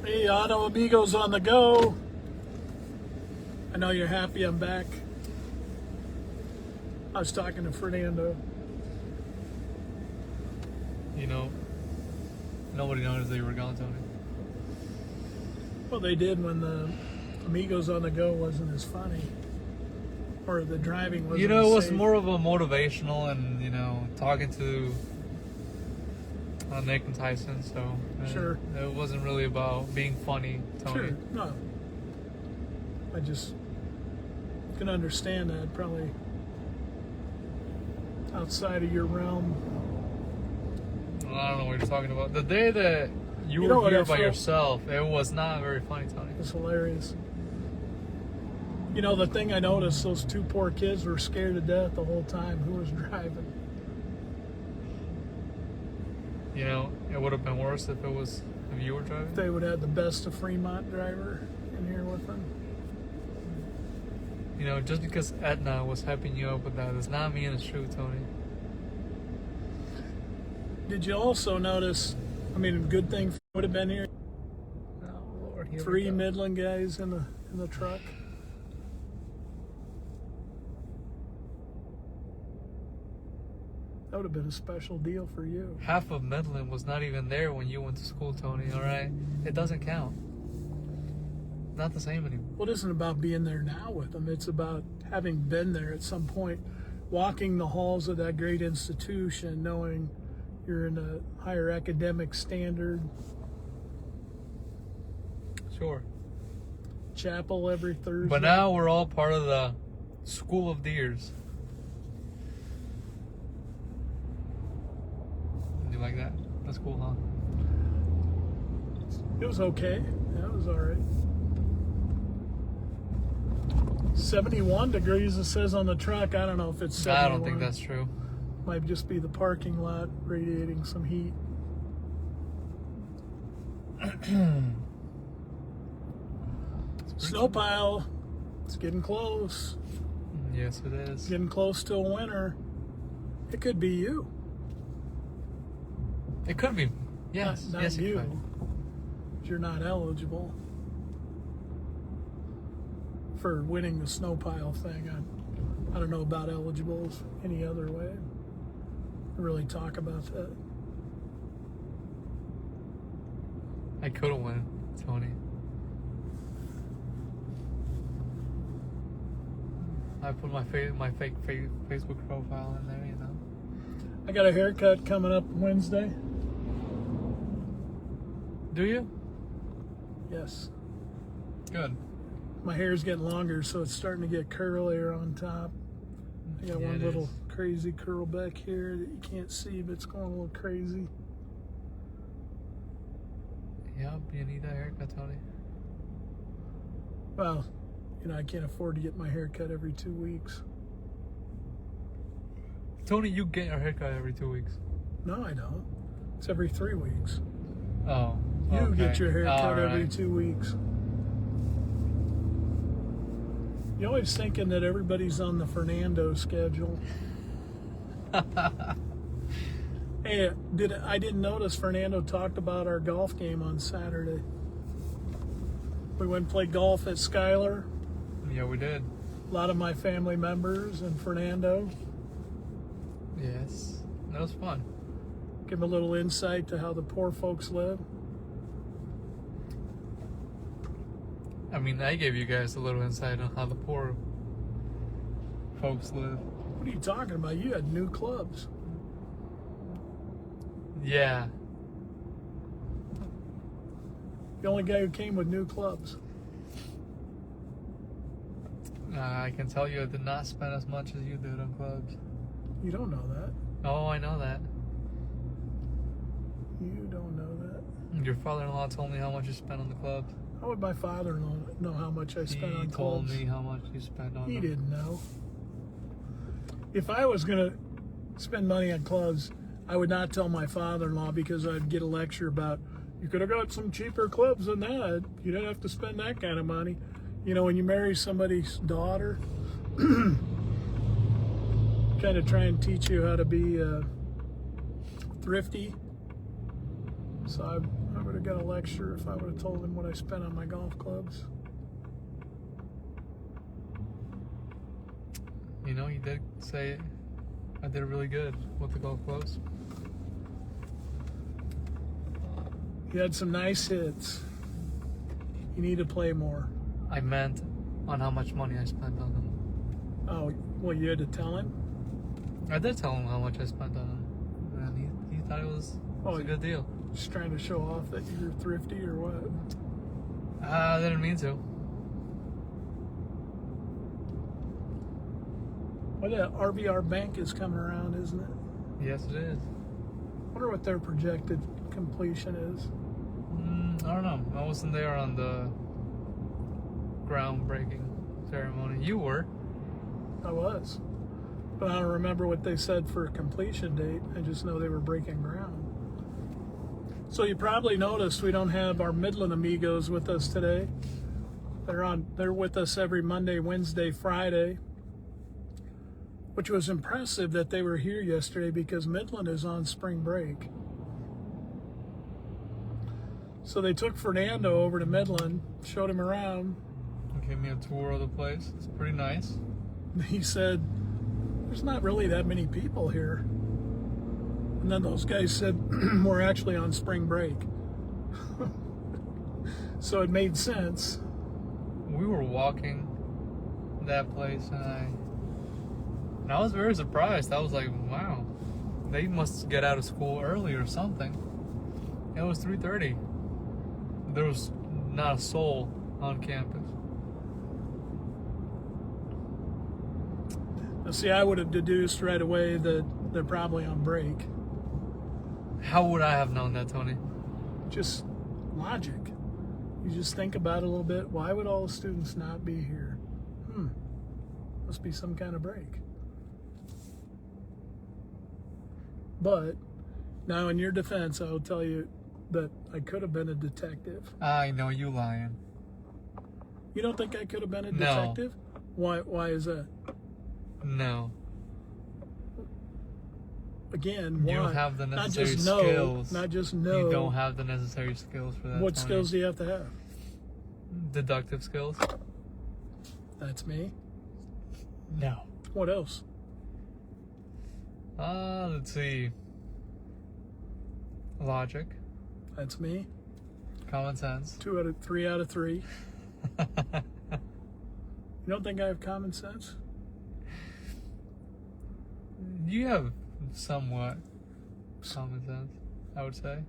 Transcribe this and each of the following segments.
Hey, Auto Amigos on the go. I know you're happy I'm back. I was talking to Fernando. You know, nobody noticed that you were gone, Tony. Well, they did when the Amigos on the go wasn't as funny. Or the driving wasn't You know, it was safe. more of a motivational and, talking to Nick and Tyson, so Sure. it wasn't really about being funny, Tony. Sure, no. I just can understand that, probably outside of your realm. I don't know what you're talking about. The day that you know were what here I by feel? yourself, it was not very funny, Tony. It's hilarious. You know, the thing I noticed, those two poor kids were scared to death the whole time. Who was driving? You know, it would have been worse if you were driving. They would have the best of Fremont driver in here with them. You know, just because Edna was hyping you up with that does not mean it's true, Tony. Did you also notice, a good thing would have been here, Oh, Lord, here we three go. Midland guys in the truck? That would have been a special deal for you. Half of Midland was not even there when you went to school, Tony, all right? It doesn't count. Not the same anymore. Well, it isn't about being there now with them. It's about having been there at some point, walking the halls of that great institution, knowing you're in a higher academic standard. Sure. Chapel every Thursday. But now we're all part of the School of Deers. You like that? That's cool, huh? It was okay. Yeah, it was all right. 71 degrees, it says on the truck. I don't know if it's 71. I don't think that's true. Might just be the parking lot radiating some heat. Snow pile. It's getting close. Yes, it is. Getting close to winter. It could be you. It could be. Yes. Not yes, it you. could. You're not eligible for winning the snow pile thing. I don't know about eligibles any other way. Really talk about that. I could have won, Tony. I put my fake Facebook profile in there, I got a haircut coming up Wednesday. Do you? Yes. Good. My hair's getting longer, so it's starting to get curlier on top. I got Yeah, one it little is. crazy curl back here that you can't see, but it's going a little crazy. Yep, you need that haircut, Tony. Well, I can't afford to get my hair cut every 2 weeks. Tony, you get your haircut every 2 weeks. No, I don't. It's every 3 weeks. Oh. You okay. get your hair cut All every right. 2 weeks. You're always thinking that everybody's on the Fernando schedule. Hey, I didn't notice Fernando talked about our golf game on Saturday. We went and played golf at Skylar. Yeah, we did. A lot of my family members and Fernando. Yes. That was fun. Give them a little insight to how the poor folks live. I gave you guys a little insight on how the poor folks live. What are you talking about? You had new clubs. Yeah. The only guy who came with new clubs. I can tell you I did not spend as much as you did on clubs. You don't know that. Oh, I know that. You don't know that. Your father-in-law told me how much you spent on the clubs. How would my father know how much I spent on He told clubs? me how much you spent on He them. didn't know. If I was going to spend money on clubs, I would not tell my father-in-law, because I'd get a lecture about, you could have got some cheaper clubs than that. You didn't have to spend that kind of money. When you marry somebody's daughter, kind of try and teach you how to be thrifty. So I would have got a lecture if I would have told him what I spent on my golf clubs. You know, he did say I did really good with the golf clubs. You had some nice hits. You need to play more. I meant on how much money I spent on them. Oh, well, you had to tell him? I did tell him how much I spent on them. And he thought it was a good deal. Just trying to show off that you're thrifty or what? I didn't mean to. Well, that RVR Bank is coming around, isn't it? Yes, it is. Wonder what their projected completion is. I don't know. I wasn't there on the groundbreaking ceremony. You were. I was. But I don't remember what they said for a completion date. I just know they were breaking ground. So you probably noticed we don't have our Midland Amigos with us today. They're with us every Monday, Wednesday, Friday. Which was impressive that they were here yesterday because Midland is on spring break. So they took Fernando over to Midland, showed him around. Gave me a tour of the place. It's pretty nice. He said, there's not really that many people here. And then those guys said, we're actually on spring break. So it made sense. We were walking that place and I was very surprised. I was like, wow, they must get out of school early or something. It was 3:30. There was not a soul on campus. Now, see, I would have deduced right away that they're probably on break. How would I have known that, Tony? Just logic. You just think about it a little bit. Why would all the students not be here? Must be some kind of break. But now, in your defense, I'll tell you that I could have been a detective. I know you lying. You don't think I could have been a No. detective? Why is that? No. Again, why? You don't have the necessary not just skills. Not just know. You don't have the necessary skills for that. What Tony. skills do you have to have? Deductive skills. That's me. No. What else? Let's see. Logic. That's me. Common sense. 3 out of 3. You don't think I have common sense? You have somewhat common sense, I would say.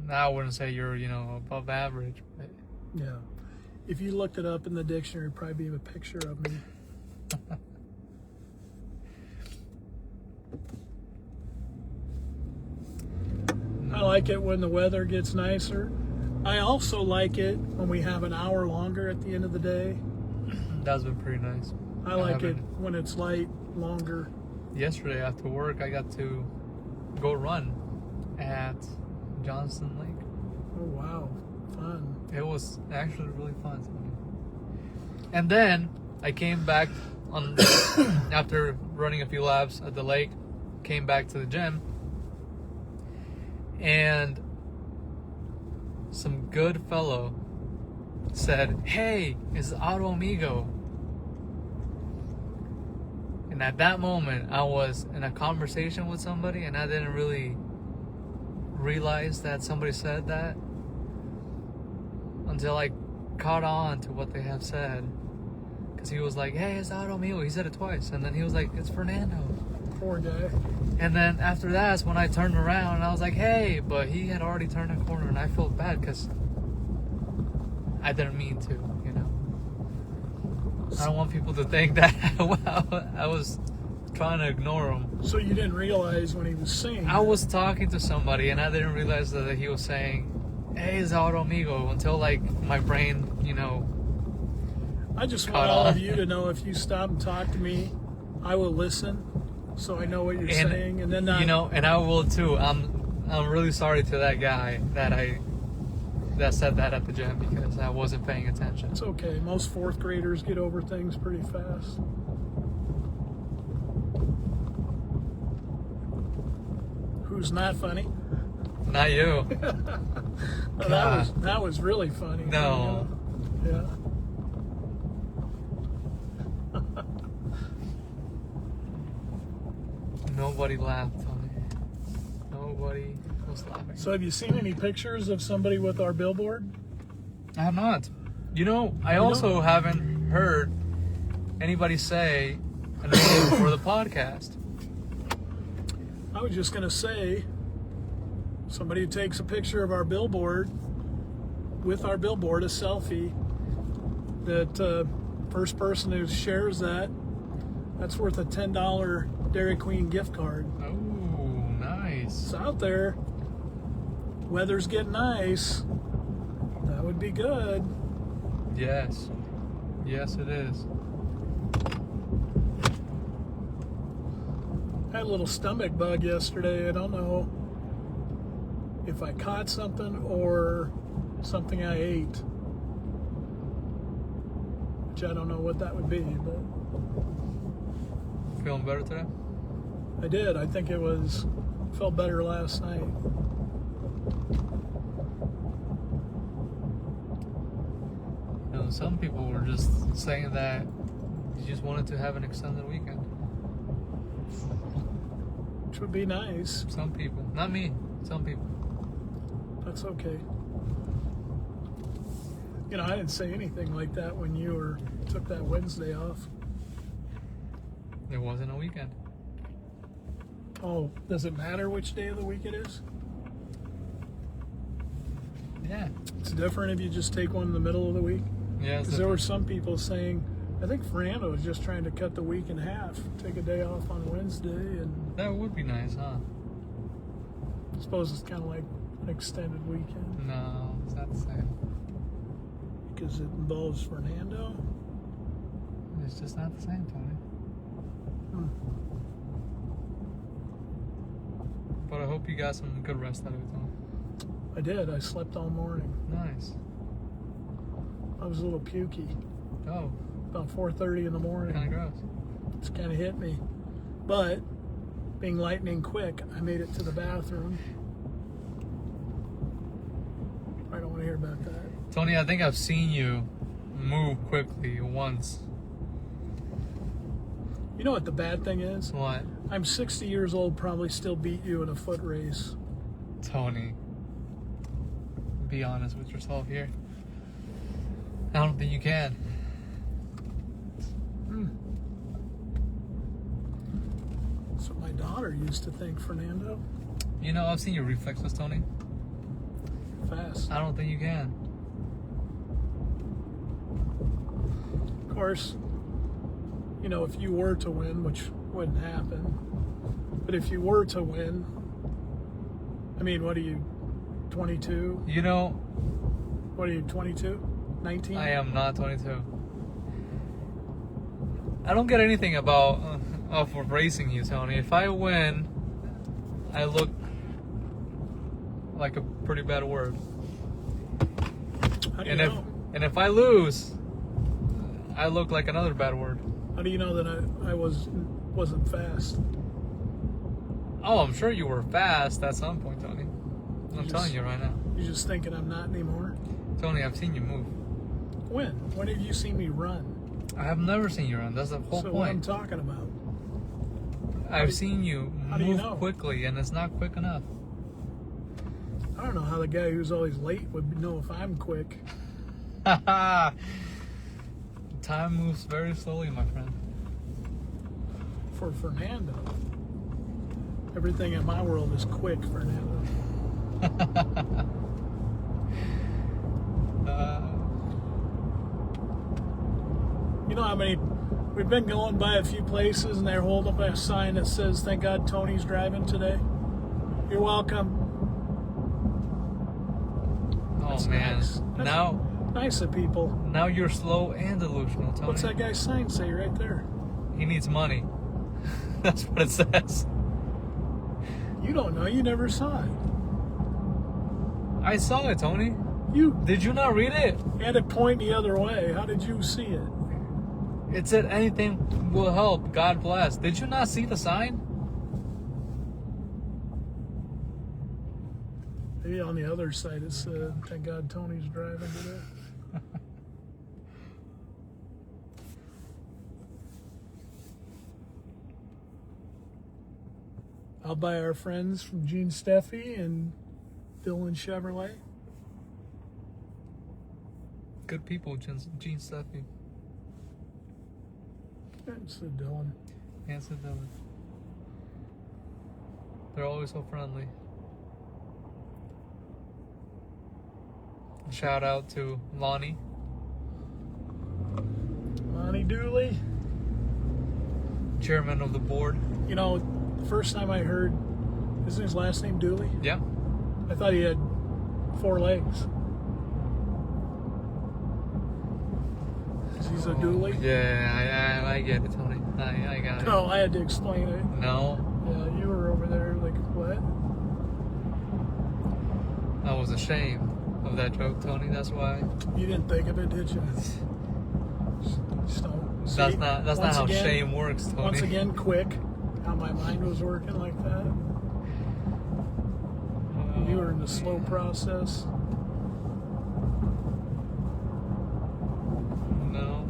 I wouldn't say you're, above average, but Yeah. If you looked it up in the dictionary, it'd probably be a picture of me. I like it when the weather gets nicer. I also like it when we have an hour longer at the end of the day. that's been pretty nice. I like it when it's light, longer. Yesterday after work, I got to go run at Johnston Lake. Oh, wow. Fun. It was actually really fun. And then I came back on after running a few laps at the lake, came back to the gym, and some good fellow said, "Hey, it's Auto Amigo." And at that moment, I was in a conversation with somebody, and I didn't really realize that somebody said that until I caught on to what they have said. Because he was like, "Hey, it's Auto Amigo." He said it twice, and then he was like, "It's Fernando." Poor guy. And then after that's when I turned around and I was like, "Hey," but he had already turned a corner, and I felt bad because I didn't mean to, I don't want people to think that I was trying to ignore him. So you didn't realize when he was singing? I was talking to somebody and I didn't realize that he was saying, "Hey, it's Auto Amigo," until my brain, I just want all of you to know, if you stop and talk to me, I will listen, so I know what you're saying, and then and I will too. I'm really sorry to that guy that said that at the gym because I wasn't paying attention. It's okay. Most fourth graders get over things pretty fast. who's not funny. Not you. That was really funny. No. Yeah. Nobody laughed, Tony. Nobody was laughing. So have you seen any pictures of somebody with our billboard? I have not. You know, I also haven't heard anybody say a name for the podcast. I was just going to say, somebody who takes a picture of our billboard, with our billboard, a selfie, that first person who shares that's worth a $10 Dairy Queen gift card. Oh, nice. It's out there. Weather's getting nice. That would be good. Yes. Yes, it is. I had a little stomach bug yesterday. I don't know if I caught something or something I ate. Which I don't know what that would be, but Feeling better today? I did. I think felt better last night. You know, some people were just saying that you just wanted to have an extended weekend. Which would be nice. Some people. Not me. Some people. That's okay. You know, I didn't say anything like that when you took that Wednesday off. It wasn't a weekend. Oh, does it matter which day of the week it is? Yeah. It's different if you just take one in the middle of the week? Yeah. Because there were some people saying, I think Fernando was just trying to cut the week in half, take a day off on Wednesday, and That would be nice, huh? I suppose it's kind of like an extended weekend No, it's not the same. because it involves Fernando. It's just not the same, Tony. But I hope you got some good rest out of it, Tony. I did. I slept all morning. Nice. I was a little pukey. Oh, About 4:30 in the morning. kind of gross. It's kind of hit me. But being lightning quick, I made it to the bathroom. I don't want to hear about that. Tony, I think I've seen you move quickly once. You know what the bad thing is? What? I'm 60 years old, probably still beat you in a foot race. Tony, be honest with yourself here. I don't think you can. That's what my daughter used to think, Fernando. You know, I've seen your reflexes, Tony. Fast. I don't think you can. Of course, you know, if you were to win, which wouldn't happen, but if you were to win, I mean, what are you, 22? You know, What are you, 22? 19? I am not 22. I don't get anything about of racing you, Tony. If I win, I look like a pretty bad word. How do you know? And if I lose, I look like another bad word. How do you know that I wasn't fast? Oh, I'm sure you were fast at some point, Tony. I'm telling you right now. You're just thinking I'm not anymore? Tony, I've seen you move. When? When have you seen me run? I have never seen you run. That's the whole So what I'm point. talking about. I've seen you How do you move know? quickly, and it's not quick enough. I don't know how the guy who's always late would know if I'm quick. Time moves very slowly, my friend. For Fernando. Everything in my world is quick, Fernando. You know how many... We've been going by a few places and they're holding up a sign that says, "Thank God Tony's driving today." You're welcome. Oh That's man! nice. That's Now nice of people. Now you're slow and delusional, Tony. What's that guy's sign say right there? He needs money. That's what it says. You don't know. You never saw it. I saw it, Tony. Did you not read it? You had it point the other way. How did you see it? It said anything will help. God bless. Did you not see the sign? Maybe on the other side it said, thank God Tony's driving today. Out by our friends from Gene Steffi and Dylan Chevrolet. Good people, Gene Steffi. And said Dylan. And said Dylan. They're always so friendly. Shout out to Lonnie. Lonnie Dooley. Chairman of the board. You know, the first time I heard, isn't his last name Dooley? Yeah. I thought he had 4 legs. He's a Dooley? Yeah, I get it, Tony. I got it. No, I had to explain it. No. Yeah, you were over there like, what? I was ashamed of that joke, Tony. That's why. You didn't think of it, did you? That's not how shame works, Tony. Once again, quick. How my mind was working like that. You were in the slow process. No,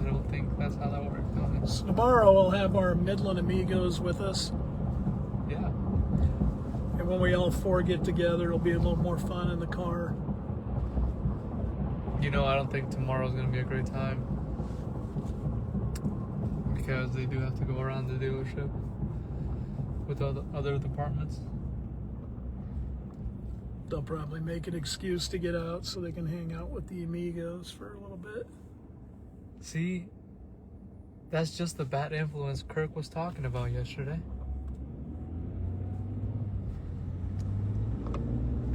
I don't think that's how that works, Tony. So tomorrow we'll have our Midland Amigos with us. Yeah. And when we all 4 get together, it'll be a little more fun in the car. You know, I don't think tomorrow's going to be a great time. Because they do have to go around the dealership with other departments. They'll probably make an excuse to get out so they can hang out with the Amigos for a little bit. See, that's just the bad influence Kirk was talking about yesterday.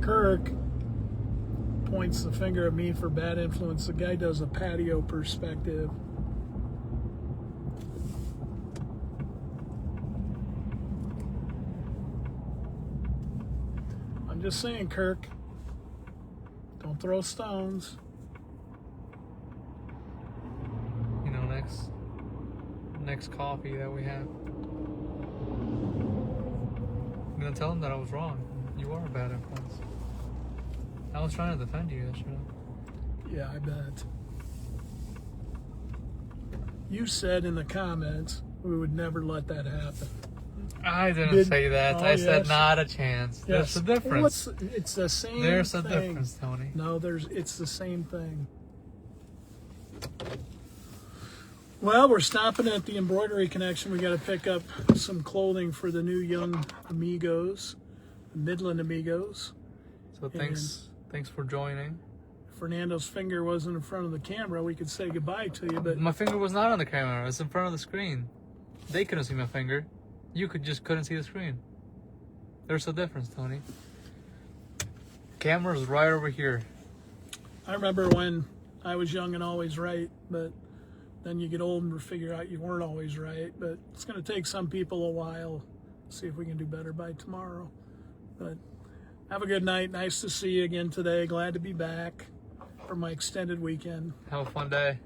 Kirk points the finger at me for bad influence. The guy does a patio perspective. I'm just saying, Kirk, don't throw stones. You know, next coffee that we have, I'm gonna tell him that I was wrong. You are a bad influence. I was trying to defend you yesterday. Yeah, I bet. You said in the comments we would never let that happen. I didn't say that. Oh, I said yes. not a chance. Yes. There's a difference. Well, it's the same There's a thing. difference, Tony. No, it's the same thing. Well, we're stopping at the Embroidery Connection. We got to pick up some clothing for the new young Amigos, the Midland Amigos. So thanks for joining. Fernando's finger wasn't in front of the camera. We could say goodbye to you, but My finger was not on the camera. It's in front of the screen. They couldn't see my finger. You couldn't see the screen. There's a difference, Tony. Camera's right over here. I remember when I was young and always right, but then you get old and figure out you weren't always right. But it's going to take some people a while. See if we can do better by tomorrow. But have a good night. Nice to see you again today. Glad to be back for my extended weekend. Have a fun day.